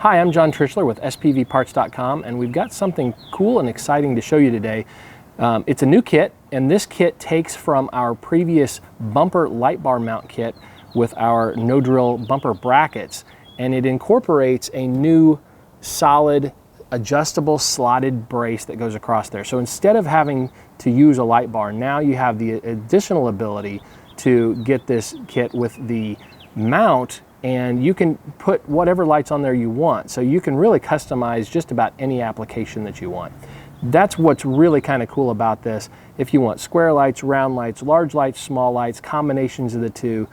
Hi, I'm John Trischler with spvparts.com, and we've got something cool and exciting to show you today. It's a new kit, and this kit takes from our previous bumper light bar mount kit with our no drill bumper brackets, and it incorporates a new solid adjustable slotted brace that goes across there. So instead of having to use a light bar, now you have the additional ability to get this kit with the mount, and you can put whatever lights on there you want. So you can really customize just about any application that you want. That's what's really kind of cool about this. If you want square lights, round lights, large lights, small lights, combinations of the two,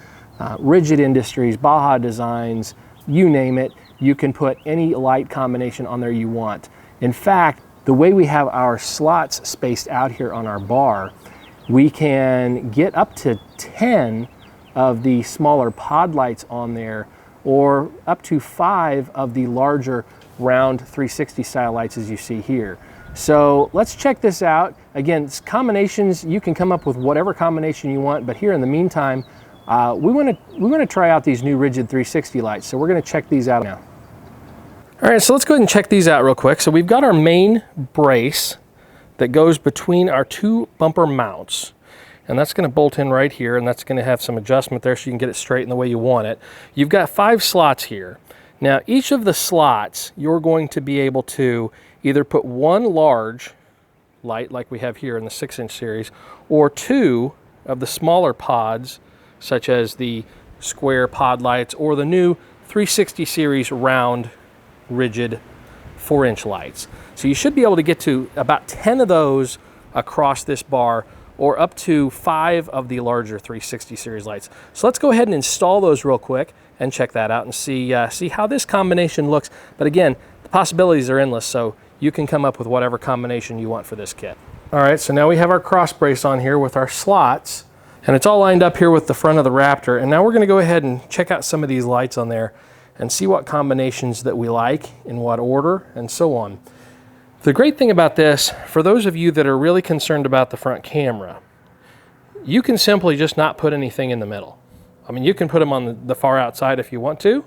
Rigid Industries, Baja Designs, you name it, you can put any light combination on there you want. In fact, the way we have our slots spaced out here on our bar, we can get up to 10 of the smaller pod lights on there, or up to 5 of the larger round 360 style lights as you see here. So let's check this out. Again, combinations, you can come up with whatever combination you want, but here in the meantime, we want to try out these new Rigid 360 lights. So we're going to check these out now. All right, so let's go ahead and check these out real quick. So we've got our main brace that goes between our two bumper mounts, and that's going to bolt in right here, and that's going to have some adjustment there so you can get it straight in the way you want it. You've got 5 slots here. Now each of the slots, you're going to be able to either put one large light like we have here in the 6-inch series, or 2 of the smaller pods such as the square pod lights or the new 360 series round rigid 4-inch lights. So you should be able to get to about 10 of those across this bar, or up to 5 of the larger 360 series lights. So let's go ahead and install those real quick and check that out and see how this combination looks. But again, the possibilities are endless, so you can come up with whatever combination you want for this kit. All right, so now we have our cross brace on here with our slots, and it's all lined up here with the front of the Raptor. And now we're gonna go ahead and check out some of these lights on there and see what combinations that we like, in what order, and so on. The great thing about this, for those of you that are really concerned about the front camera, you can simply just not put anything in the middle. I mean, you can put them on the far outside if you want to.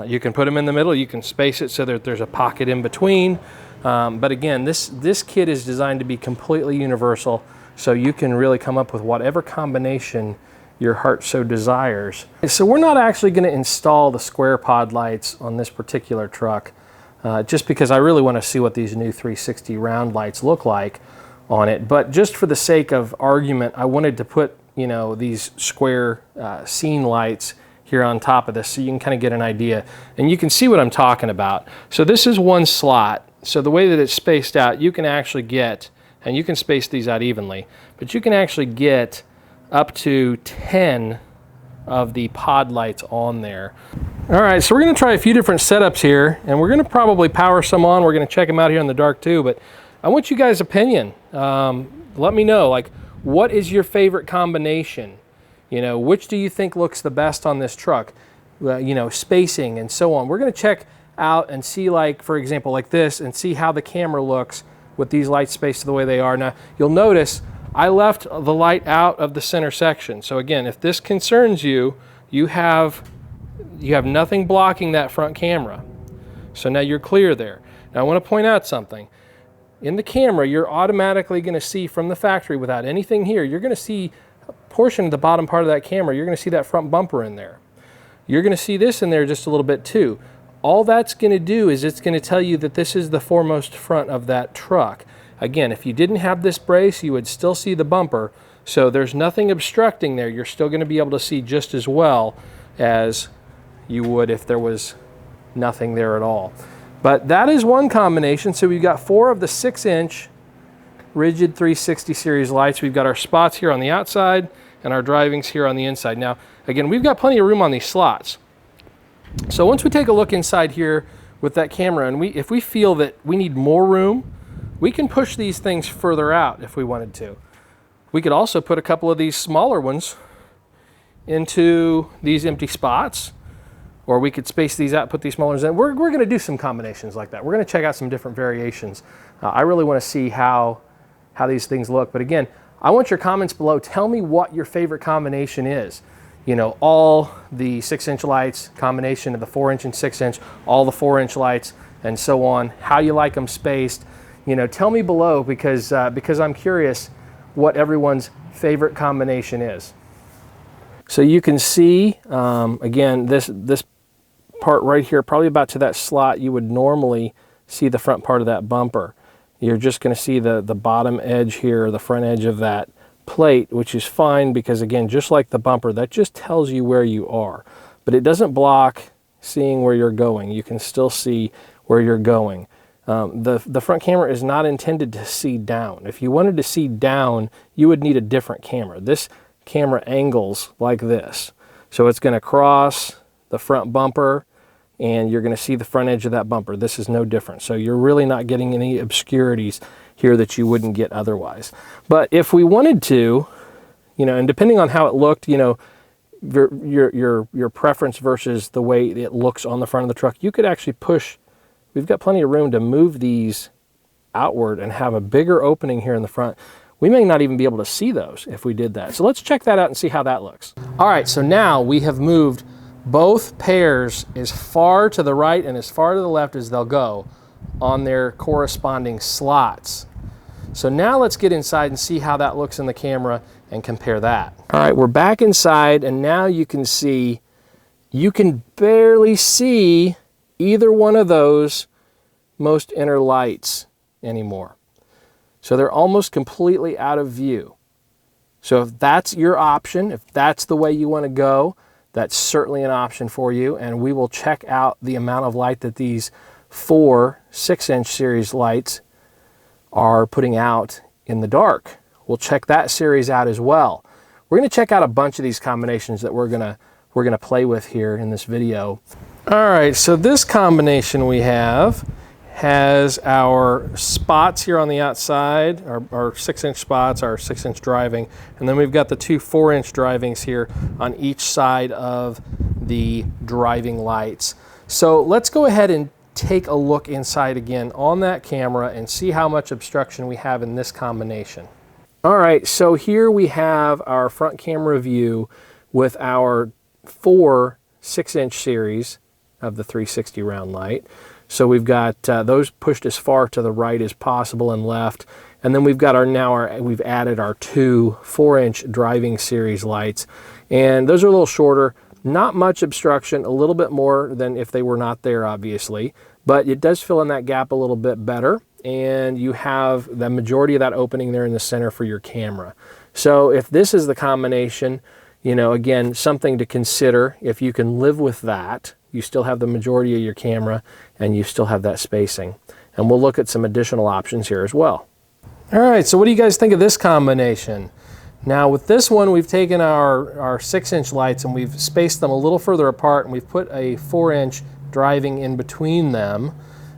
You can put them in the middle. You can space it so that there's a pocket in between. But again, this kit is designed to be completely universal, so you can really come up with whatever combination your heart so desires. So we're not actually going to install the square pod lights on this particular truck, just because I really want to see what these new 360 round lights look like on it. But just for the sake of argument, I wanted to put, you know, these square scene lights here on top of this so you can kind of get an idea. And you can see what I'm talking about. So this is one slot. So the way that it's spaced out, you can actually get, and you can space these out evenly, but you can actually get up to 10 of the pod lights on there. All right, so we're gonna try a few different setups here, and we're gonna probably power some on. We're gonna check them out here in the dark too, but I want you guys' opinion. Let me know, like, what is your favorite combination? You know, which do you think looks the best on this truck? You know, spacing and so on. We're gonna check out and see, like, for example, like this, and see how the camera looks with these lights spaced the way they are. Now, you'll notice I left the light out of the center section. So again, if this concerns you, you have nothing blocking that front camera. So now you're clear there. Now I want to point out something. In the camera, you're automatically going to see from the factory, without anything here, you're going to see a portion of the bottom part of that camera. You're going to see that front bumper in there. You're going to see this in there just a little bit too. All that's going to do is it's going to tell you that this is the foremost front of that truck. Again, if you didn't have this brace, you would still see the bumper. So there's nothing obstructing there. You're still going to be able to see just as well as you would if there was nothing there at all. But that is one combination. So we've got 4 of the 6-inch rigid 360 series lights. We've got our spots here on the outside and our drivings here on the inside. Now, again, we've got plenty of room on these slots. So once we take a look inside here with that camera, and if we feel that we need more room, we can push these things further out if we wanted to. We could also put a couple of these smaller ones into these empty spots, or we could space these out, put these smaller ones in. We're going to do some combinations like that. We're going to check out some different variations. I really want to see how these things look. But again, I want your comments below. Tell me what your favorite combination is. you know, all the 6-inch lights, combination of the 4-inch and 6-inch, all the 4-inch lights, and so on, how you like them spaced. You know, tell me below, because I'm curious what everyone's favorite combination is. So you can see, again, this part right here, probably about to that slot, you would normally see the front part of that bumper. You're just going to see the bottom edge here, the front edge of that plate, which is fine because, again, just like the bumper, that just tells you where you are. But it doesn't block seeing where you're going. You can still see where you're going. The front camera is not intended to see down. If you wanted to see down, you would need a different camera. This camera angles like this. So it's going to cross the front bumper and you're going to see the front edge of that bumper. This is no different. So you're really not getting any obscurities here that you wouldn't get otherwise. But if we wanted to, you know, and depending on how it looked, you know, your preference versus the way it looks on the front of the truck, you could actually push. We've got plenty of room to move these outward and have a bigger opening here in the front. We may not even be able to see those if we did that. So let's check that out and see how that looks. All right, so now we have moved both pairs as far to the right and as far to the left as they'll go on their corresponding slots. So now let's get inside and see how that looks in the camera and compare that. All right, we're back inside and now you can see, you can barely see either one of those most inner lights anymore. So they're almost completely out of view. So if that's your option, if that's the way you want to go, that's certainly an option for you. And we will check out the amount of light that these 4 6-inch series lights are putting out in the dark. We'll check that series out as well. We're going to check out a bunch of these combinations that we're going to play with here in this video. All right, so this combination we have has our spots here on the outside, our 6-inch spots, our 6-inch driving, and then we've got the 2 4-inch drivings here on each side of the driving lights. So let's go ahead and take a look inside again on that camera and see how much obstruction we have in this combination. All right, so here we have our front camera view with our 4 6-inch series of the 360 round light. So we've got those pushed as far to the right as possible and left. And then we've got we've added our 2 4-inch driving series lights. And those are a little shorter, not much obstruction, a little bit more than if they were not there, obviously. But it does fill in that gap a little bit better. And you have the majority of that opening there in the center for your camera. So if this is the combination, you know, again, something to consider. If you can live with that, you still have the majority of your camera and you still have that spacing. And we'll look at some additional options here as well. All right, so what do you guys think of this combination? Now with this one, we've taken our 6-inch lights and we've spaced them a little further apart and we've put a 4-inch driving in between them.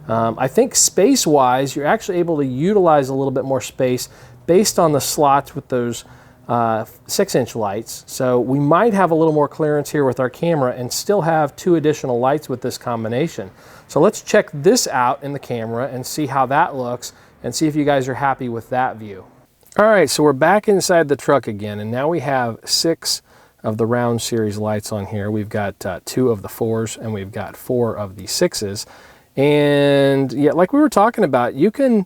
I think space-wise, you're actually able to utilize a little bit more space based on the slots with those 6-inch lights. So we might have a little more clearance here with our camera and still have 2 additional lights with this combination. So let's check this out in the camera and see how that looks and see if you guys are happy with that view. All right, so we're back inside the truck again and now we have 6 of the round series lights on here. We've got 2 of the 4s and we've got 4 of the 6s. And yeah, like we were talking about, you can,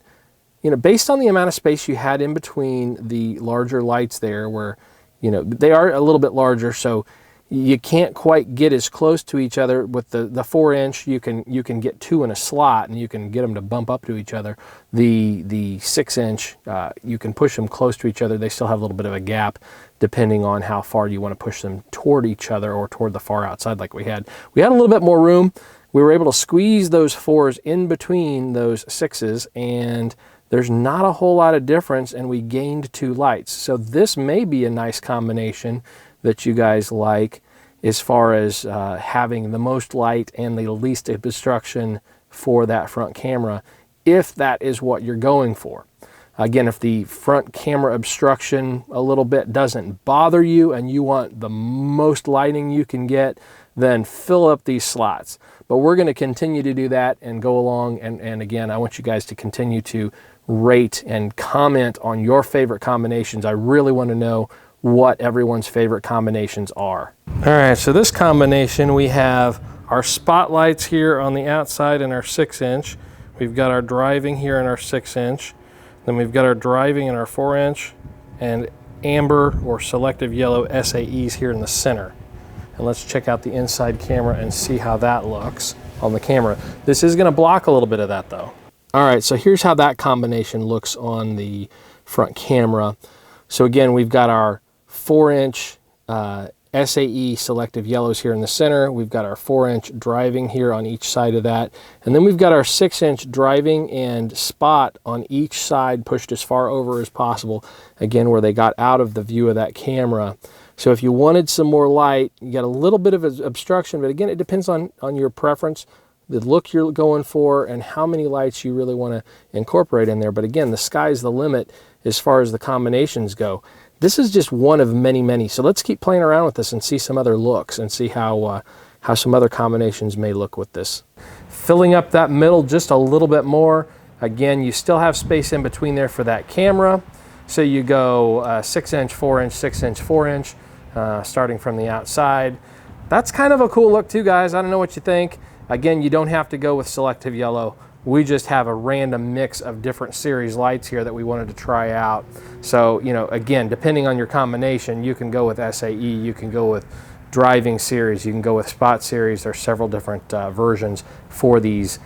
you know, based on the amount of space you had in between the larger lights there where, you know, they are a little bit larger, so you can't quite get as close to each other. With the 4-inch, you can get 2 in a slot and you can get them to bump up to each other. The 6-inch, you can push them close to each other. They still have a little bit of a gap depending on how far you want to push them toward each other or toward the far outside like we had. We had a little bit more room. We were able to squeeze those 4s in between those 6s and there's not a whole lot of difference and we gained 2 lights. So this may be a nice combination that you guys like as far as having the most light and the least obstruction for that front camera, if that is what you're going for. Again, if the front camera obstruction a little bit doesn't bother you and you want the most lighting you can get, then fill up these slots. But we're going to continue to do that and go along. And again, I want you guys to continue to rate and comment on your favorite combinations. I really want to know what everyone's favorite combinations are. All right, so this combination, we have our spotlights here on the outside in our 6-inch. We've got our driving here in our 6-inch. Then we've got our driving in our 4-inch and amber or selective yellow SAEs here in the center. And let's check out the inside camera and see how that looks on the camera. This is gonna block a little bit of that though. All right, so here's how that combination looks on the front camera. So again, we've got our 4-inch SAE selective yellows here in the center. We've got our 4-inch driving here on each side of that. And then we've got our 6-inch driving and spot on each side pushed as far over as possible, again, where they got out of the view of that camera. So if you wanted some more light, you got a little bit of obstruction, but again, it depends on your preference, the look you're going for, and how many lights you really want to incorporate in there. But again, the sky's the limit as far as the combinations go. This is just one of many, many. So let's keep playing around with this and see some other looks and see how some other combinations may look with this. Filling up that middle just a little bit more. Again, you still have space in between there for that camera. So you go 6-inch, 4-inch, 6-inch, 4-inch, starting from the outside. That's kind of a cool look too, guys. I don't know what you think. Again, you don't have to go with selective yellow. We just have a random mix of different series lights here that we wanted to try out. So, you know, again, depending on your combination, you can go with SAE, you can go with driving series, you can go with spot series. There's several different versions for these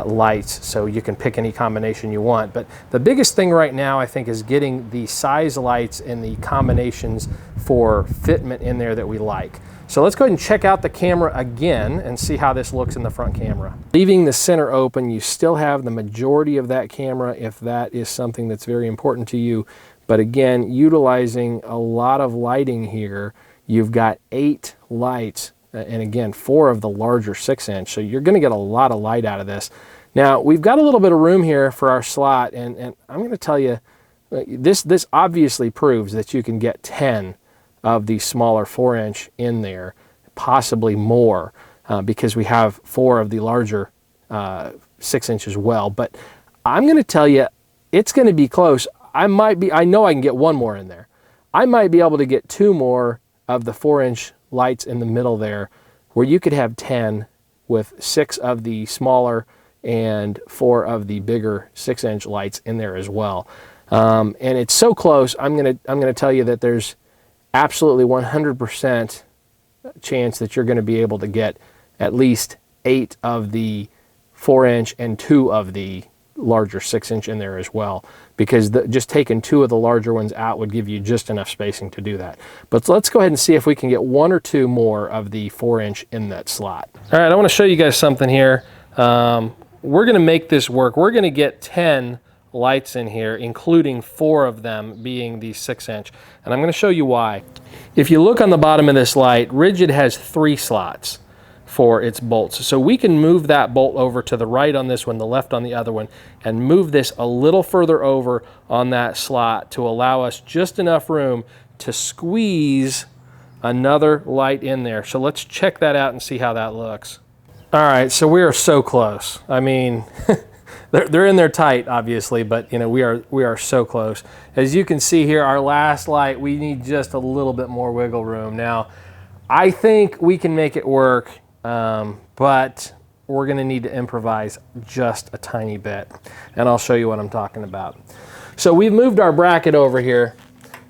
lights, so you can pick any combination you want. But the biggest thing right now, I think, is getting the size lights and the combinations for fitment in there that we like. So let's go ahead and check out the camera again and see how this looks in the front camera. Leaving the center open, you still have the majority of that camera if that is something that's very important to you. But again, utilizing a lot of lighting here, you've got 8 lights, and again, 4 of the larger 6-inch. So you're gonna get a lot of light out of this. Now, we've got a little bit of room here for our slot, and I'm gonna tell you, this obviously proves that you can get 10 of the smaller 4-inch in there, possibly more, because we have 4 of the larger 6-inch as well. But I'm going to tell you, it's going to be close. I know I can get 1 more in there. I might be able to get 2 more of the 4-inch lights in the middle there, where you could have 10 with 6 of the smaller and 4 of the bigger 6-inch lights in there as well. And it's so close. I'm gonna tell you that there's absolutely 100% chance that you're going to be able to get at least 8 of the 4-inch and 2 of the larger 6-inch in there as well, because just taking 2 of the larger ones out would give you just enough spacing to do that. But let's go ahead and see if we can get 1 or 2 more of the 4-inch in that slot. All right, I want to show you guys something here. We're going to make this work. We're going to get 10 lights in here, including 4 of them being the 6-inch. And I'm going to show you why. If you look on the bottom of this light, Rigid has 3 slots for its bolts. So we can move that bolt over to the right on this one, the left on the other one, and move this a little further over on that slot to allow us just enough room to squeeze another light in there. So let's check that out and see how that looks. All right, so we are so close. I mean, they're in there tight, obviously, but you know, we are so close. As you can see here, our last light, we need just a little bit more wiggle room. Now, I think we can make it work, but we're gonna need to improvise just a tiny bit, and I'll show you what I'm talking about. So we've moved our bracket over here,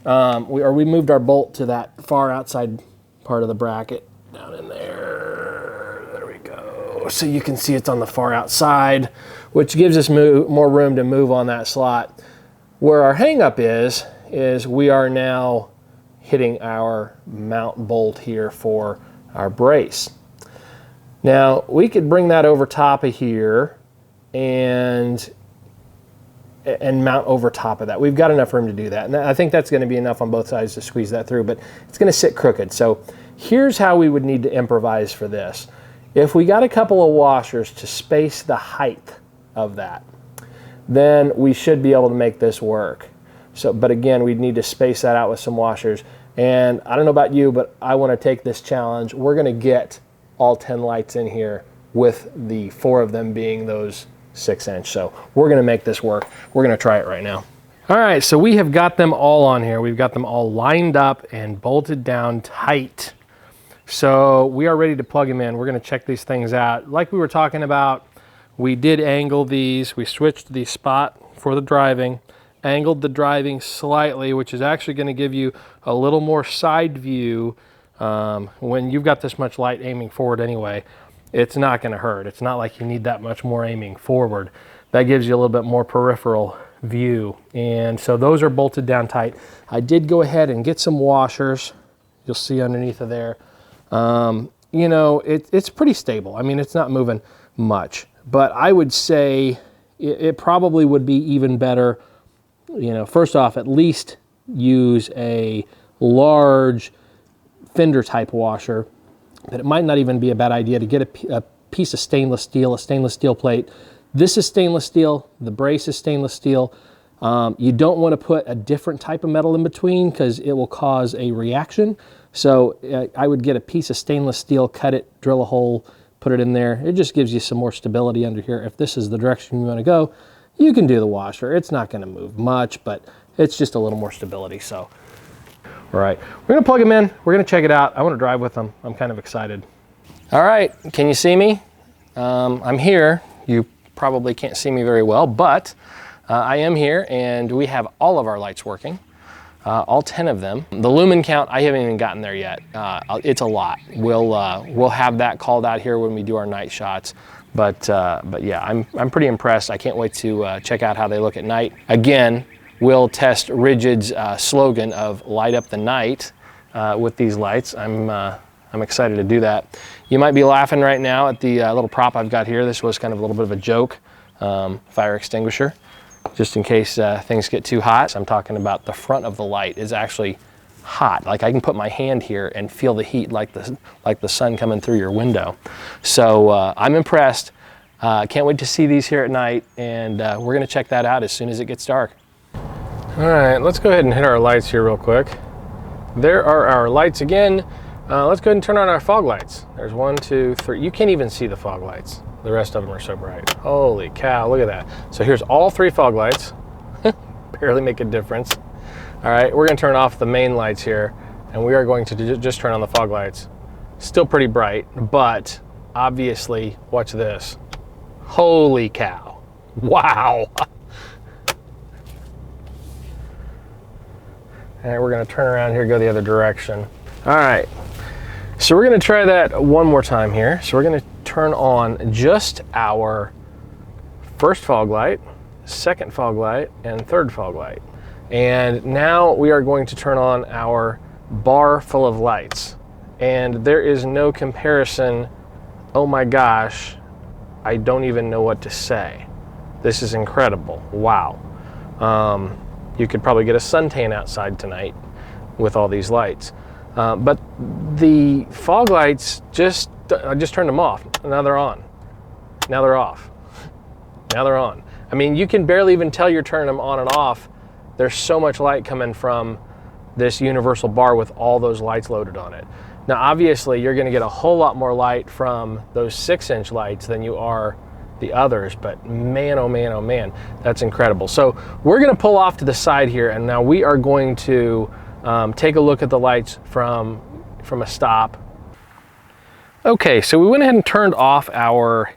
we moved our bolt to that far outside part of the bracket, down in there. There we go. So you can see it's on the far outside, which gives us more room to move on that slot. Where our hang-up is we are now hitting our mount bolt here for our brace. Now, we could bring that over top of here and mount over top of that. We've got enough room to do that. And I think that's going to be enough on both sides to squeeze that through, but it's going to sit crooked. So here's how we would need to improvise for this. If we got a couple of washers to space the height of that, then we should be able to make this work. So, but again, we'd need to space that out with some washers. And I don't know about you, but I want to take this challenge. We're going to get all 10 lights in here with the 4 of them being those 6-inch. So we're going to make this work. We're going to try it right now. All right, so we have got them all on here. We've got them all lined up and bolted down tight. So we are ready to plug them in. We're gonna check these things out. Like we were talking about, we did angle these. We switched the spot for the driving, angled the driving slightly, which is actually gonna give you a little more side view when you've got this much light aiming forward anyway. It's not gonna hurt. It's not like you need that much more aiming forward. That gives you a little bit more peripheral view. And so those are bolted down tight. I did go ahead and get some washers. You'll see underneath of there. You know, it's pretty stable. I mean, it's not moving much, but I would say it probably would be even better, you know, first off, at least use a large fender type washer, but it might not even be a bad idea to get a piece of stainless steel, a stainless steel plate. This is stainless steel, the brace is stainless steel. You don't want to put a different type of metal in between because it will cause a reaction. So I would get a piece of stainless steel, cut it, drill a hole, put it in there. It just gives you some more stability under here. If this is the direction you want to go, you can do the washer. It's not going to move much, but it's just a little more stability. So, all right, we're going to plug them in. We're going to check it out. I want to drive with them. I'm kind of excited. All right, can you see me? I'm here. You probably can't see me very well, but I am here and we have all of our lights working, all 10 of them. The lumen count, I haven't even gotten there yet. It's a lot. We'll have that called out here when we do our night shots. But yeah, I'm pretty impressed. I can't wait to check out how they look at night. Again, we'll test Rigid's slogan of light up the night with these lights. I'm excited to do that. You might be laughing right now at the little prop I've got here. This was kind of a little bit of a joke, fire extinguisher, just in case things get too hot. So I'm talking about the front of the light is actually hot. Like I can put my hand here and feel the heat like the sun coming through your window. So I'm impressed. Can't wait to see these here at night, and we're gonna check that out as soon as it gets dark. All right, let's go ahead and hit our lights here real quick. There are our lights again. Let's go ahead and turn on our fog lights. There's 1, 2, 3. You can't even see the fog lights. The rest of them are so bright. Holy cow, look at that. So here's all 3 fog lights. Barely make a difference. All right, we're gonna turn off the main lights here, and we are going to just turn on the fog lights. Still pretty bright, but obviously, watch this. Holy cow, wow. All right, we're gonna turn around here, go the other direction. All right, so we're gonna try that one more time here. So we're gonna turn on just our first fog light, second fog light, and third fog light. And now we are going to turn on our bar full of lights. And there is no comparison. Oh my gosh, I don't even know what to say. This is incredible, wow. You could probably get a suntan outside tonight with all these lights. But the fog lights, I just turned them off. Now they're on. Now they're off. Now they're on. I mean, you can barely even tell you're turning them on and off. There's so much light coming from this universal bar with all those lights loaded on it. Now, obviously, you're gonna get a whole lot more light from those 6-inch lights than you are the others, but man, oh man, oh man, that's incredible. So we're gonna pull off to the side here, and now we are going to take a look at the lights from a stop. Okay, so we went ahead and turned off our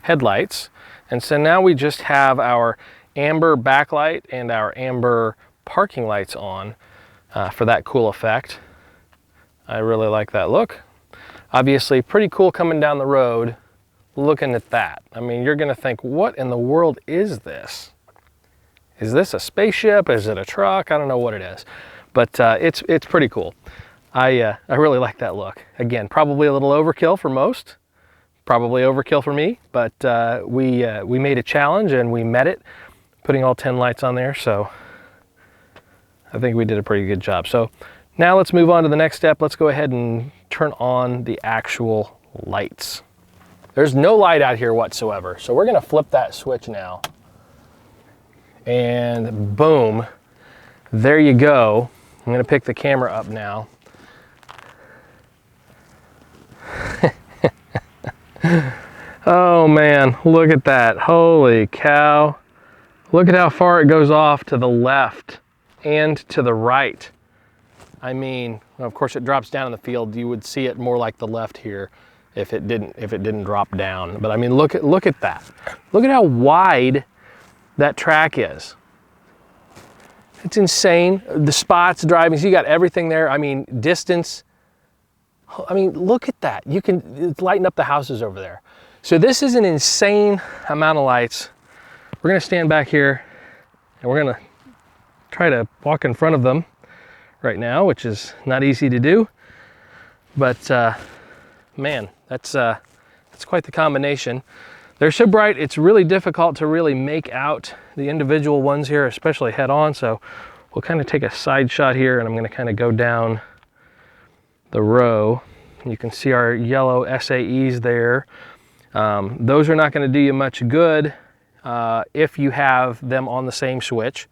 headlights, and so now we just have our amber backlight and our amber parking lights on for that cool effect. I really like that look. Obviously pretty cool coming down the road looking at that. I mean, you're gonna think, what in the world is this? Is this a spaceship? Is it a truck? I don't know what it is, but it's pretty cool. I really like that look. Again, probably a little overkill for most, probably overkill for me, but we made a challenge and we met it, putting all 10 lights on there. So I think we did a pretty good job. So now let's move on to the next step. Let's go ahead and turn on the actual lights. There's no light out here whatsoever. So we're gonna flip that switch now. And boom, there you go. I'm gonna pick the camera up now. Oh man, look at that. Holy cow. Look at how far it goes off to the left and to the right. I mean, well, of course it drops down in the field. You would see it more like the left here if it didn't drop down. But I mean, look at that. Look at how wide that track is. It's insane. The spots, driving, so you got everything there. I mean, distance. I mean, look at that. You can lighten up the houses over there. So this is an insane amount of lights. We're gonna stand back here and we're gonna try to walk in front of them right now, which is not easy to do. But man, that's quite the combination. They're so bright, it's really difficult to really make out the individual ones here, especially head on. So we'll kind of take a side shot here and I'm gonna kind of go down the row. You can see our yellow SAEs there. Those are not gonna do you much good if you have them on the same switch.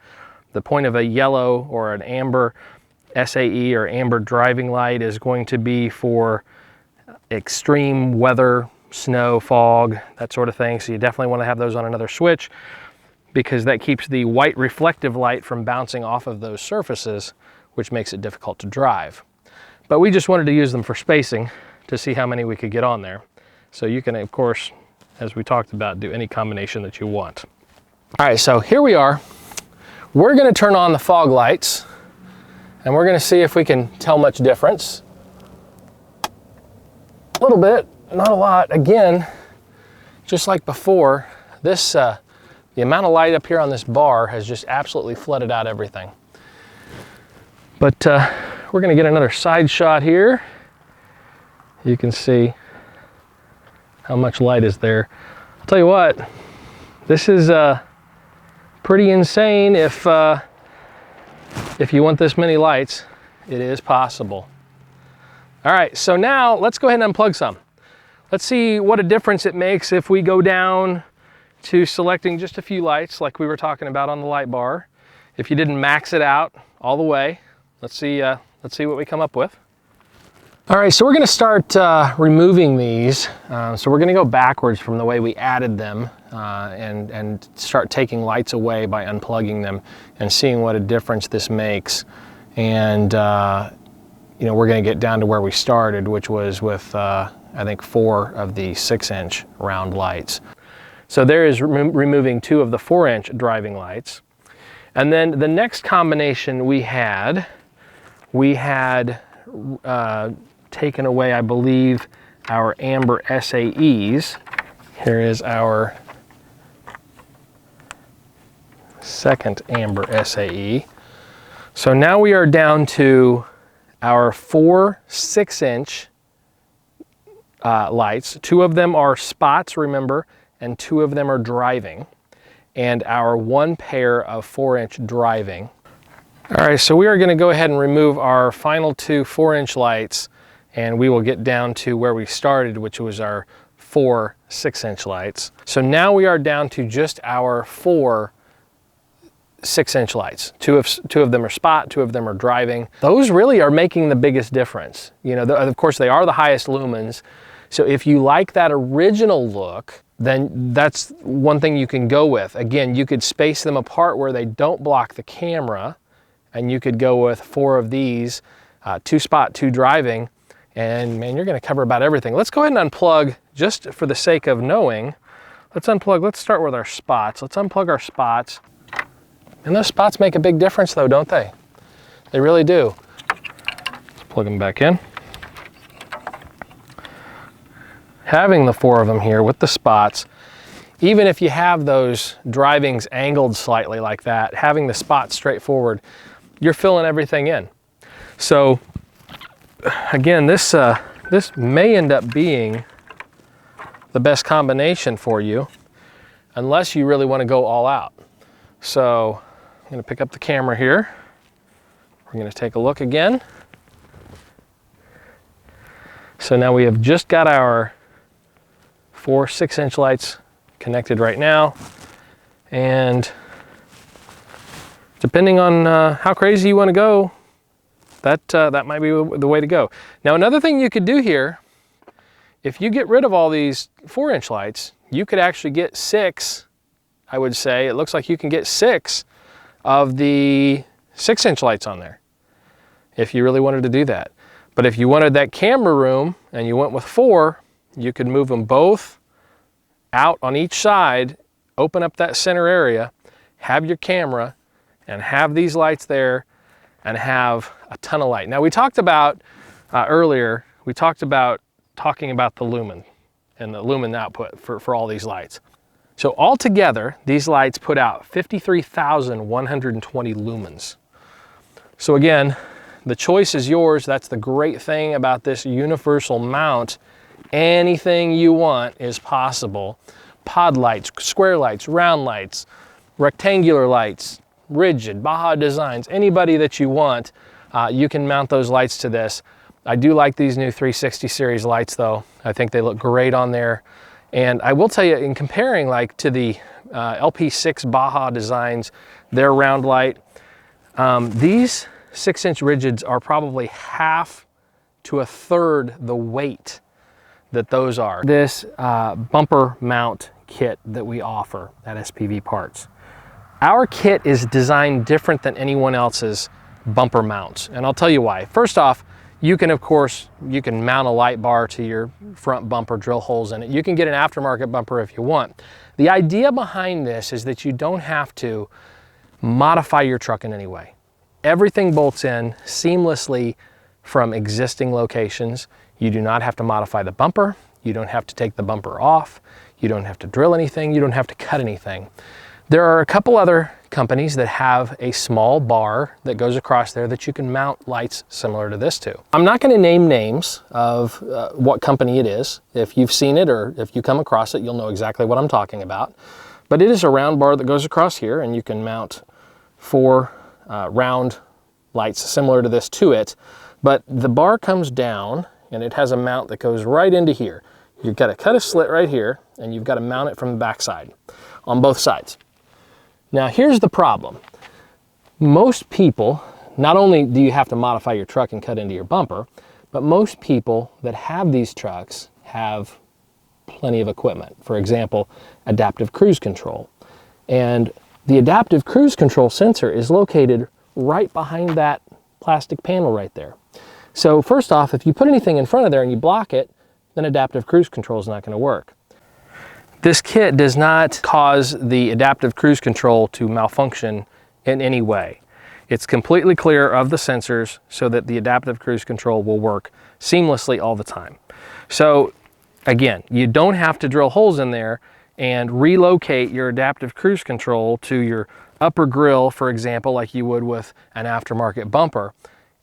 The point of a yellow or an amber SAE or amber driving light is going to be for extreme weather, snow, fog, that sort of thing. So you definitely want to have those on another switch because that keeps the white reflective light from bouncing off of those surfaces, which makes it difficult to drive. But we just wanted to use them for spacing to see how many we could get on there. So you can, of course, as we talked about, do any combination that you want. All right, so here we are. We're going to turn on the fog lights and we're going to see if we can tell much difference. A little bit, not a lot. Again, just like before, this the amount of light up here on this bar has just absolutely flooded out everything. But we're going to get another side shot here. You can see how much light is there. I'll tell you what, this is pretty insane. If you want this many lights, it is possible. All right, so now let's go ahead and unplug some. Let's see what a difference it makes if we go down to selecting just a few lights like we were talking about on the light bar. If you didn't max it out all the way, let's see what we come up with. All right, so we're gonna start removing these. So we're gonna go backwards from the way we added them and start taking lights away by unplugging them and seeing what a difference this makes. And you know, we're gonna get down to where we started, which was with I think 4 of the 6-inch round lights. So there is removing 2 of the 4-inch driving lights. And then the next combination we had taken away, I believe, our amber SAEs. Here is our second amber SAE. So now we are down to our 4 6-inch lights. 2 of them are spots, remember, and 2 of them are driving. And our 1 pair of 4-inch driving. All right, so we are going to go ahead and remove our final 2 4-inch lights, and we will get down to where we started, which was our 4 6-inch lights. So now we are down to just our 4 6-inch lights. 2 of them are spot, 2 of them are driving. Those really are making the biggest difference. You know, of course they are the highest lumens. So if you like that original look, then that's one thing you can go with. Again, you could space them apart where they don't block the camera, and you could go with 4 of these, 2 spot, 2 driving, and man, you're gonna cover about everything. Let's go ahead and unplug, just for the sake of knowing. Let's unplug, let's start with our spots. Let's unplug our spots. And those spots make a big difference though, don't they? They really do. Let's plug them back in. Having the 4 of them here with the spots, even if you have those drivings angled slightly like that, having the spots straight forward, you're filling everything in. So again, this may end up being the best combination for you, unless you really want to go all out. So I'm going to pick up the camera here. We're going to take a look again. So now we have just got our 4 6-inch lights connected right now, and depending on how crazy you want to go, that might be the way to go. Now another thing you could do here, if you get rid of all these 4-inch lights, you could actually get 6 I would say, it looks like you can get 6 of the 6-inch lights on there if you really wanted to do that. But if you wanted that camera room and you went with 4, you could move them both out on each side, open up that center area, have your camera, and have these lights there, and have a ton of light. Now we talked about, earlier, we talked about talking about the Lumen and the Lumen output for all these lights. So altogether, these lights put out 53,120 lumens. So again, the choice is yours. That's the great thing about this universal mount. Anything you want is possible. Pod lights, square lights, round lights, rectangular lights, rigid, Baja Designs, anybody that you want, you can mount those lights to this. I do like these new 360 series lights though. I think they look great on there. And I will tell you, in comparing like to the LP6 Baja Designs, their round light, these 6-inch rigids are probably half to a third the weight that those are. This bumper mount kit that we offer at SPV Parts. Our kit is designed different than anyone else's bumper mounts, and I'll tell you why. First off, you can, of course, you can mount a light bar to your front bumper, drill holes in it. You can get an aftermarket bumper if you want. The idea behind this is that you don't have to modify your truck in any way. Everything bolts in seamlessly from existing locations. You do not have to modify the bumper. You don't have to take the bumper off. You don't have to drill anything. You don't have to cut anything. There are a couple other companies that have a small bar that goes across there that you can mount lights similar to this to. I'm not going to name names of what company it is. If you've seen it or if you come across it, you'll know exactly what I'm talking about. But it is a round bar that goes across here, and you can mount 4 round lights similar to this to it. But the bar comes down and it has a mount that goes right into here. You've got to cut a slit right here, and you've got to mount it from the back side on both sides. Now here's the problem. Most people, not only do you have to modify your truck and cut into your bumper, but most people that have these trucks have plenty of equipment. For example, adaptive cruise control. And the adaptive cruise control sensor is located right behind that plastic panel right there. So first off, if you put anything in front of there and you block it, then adaptive cruise control is not going to work. This kit does not cause the adaptive cruise control to malfunction in any way. It's completely clear of the sensors so that the adaptive cruise control will work seamlessly all the time. So again, you don't have to drill holes in there and relocate your adaptive cruise control to your upper grille, for example, like you would with an aftermarket bumper.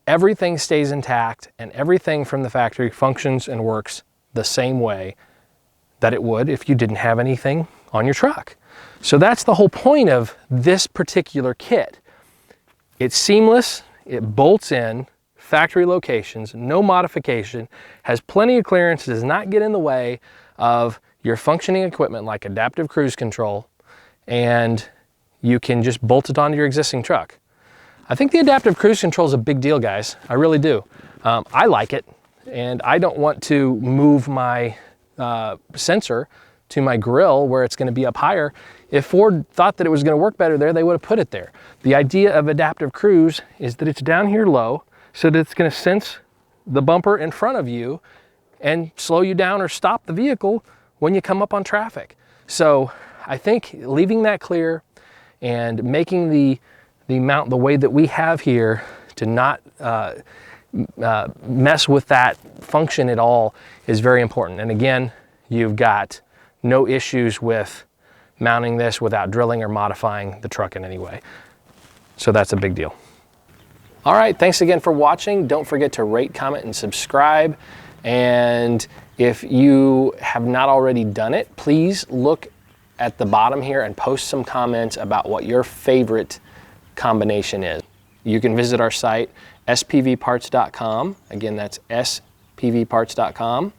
Everything stays intact and everything from the factory functions and works the same way that it would if you didn't have anything on your truck. So that's the whole point of this particular kit. It's seamless, it bolts in, factory locations, no modification, has plenty of clearance, does not get in the way of your functioning equipment like adaptive cruise control, and you can just bolt it onto your existing truck. I think the adaptive cruise control is a big deal, guys. I really do. I like it, and I don't want to move my sensor to my grill where it's going to be up higher. If Ford thought that it was going to work better there, they would have put it there. The idea of adaptive cruise is that it's down here low so that it's going to sense the bumper in front of you and slow you down or stop the vehicle when you come up on traffic. So I think leaving that clear and making the mount the way that we have here to not mess with that function at all is very important. And again, you've got no issues with mounting this without drilling or modifying the truck in any way. So that's a big deal. All right, thanks again for watching. Don't forget to rate, comment, and subscribe. And if you have not already done it, please look at the bottom here and post some comments about what your favorite combination is. You can visit our site, spvparts.com. Again, that's spvparts.com.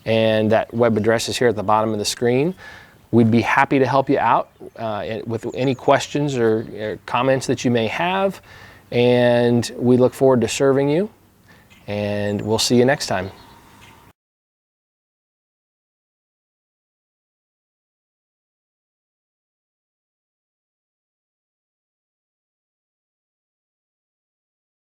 And that web address is here at the bottom of the screen. We'd be happy to help you out with any questions or comments that you may have. And we look forward to serving you. And we'll see you next time.